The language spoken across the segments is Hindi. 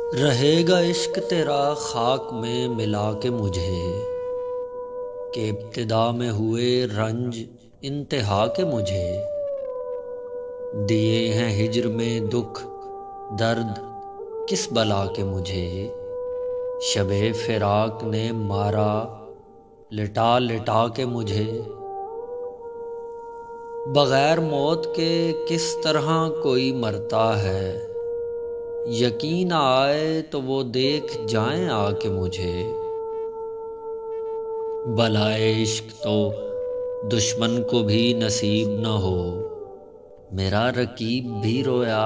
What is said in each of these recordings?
रहेगा इश्क तेरा खाक में मिला के मुझे, कि इब्तिदा में हुए रंज इंतहा के मुझे। दिए हैं हिज्र में दुख दर्द किस बला के मुझे। शबे फिराक ने मारा लिटा लिटा के मुझे। बगैर मौत के किस तरह कोई मरता है, यकीन आए तो वो देख जाएं आके मुझे। बलाए इश्क तो दुश्मन को भी नसीब न हो, मेरा रकीब भी रोया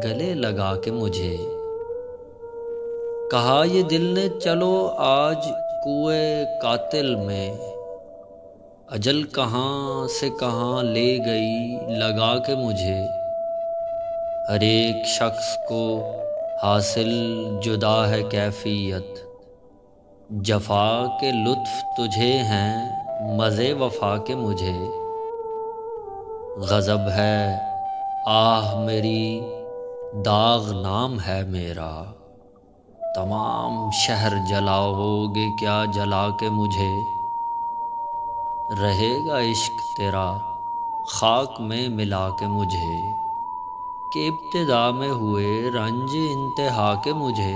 गले लगा के मुझे। कहा ये दिल ने चलो आज कुए कातिल में, अजल कहाँ से कहाँ ले गई लगा के मुझे। हर एक शख्स को हासिल जुदा है कैफियत, जफा के लुत्फ तुझे हैं मज़े वफा के मुझे। गज़ब है आह मेरी दाग नाम है मेरा, तमाम शहर जलाओगे क्या जला के मुझे। रहेगा इश्क तेरा खाक में मिला के मुझे, कि इब्तिदा में हुए रंज इंतहा के मुझे।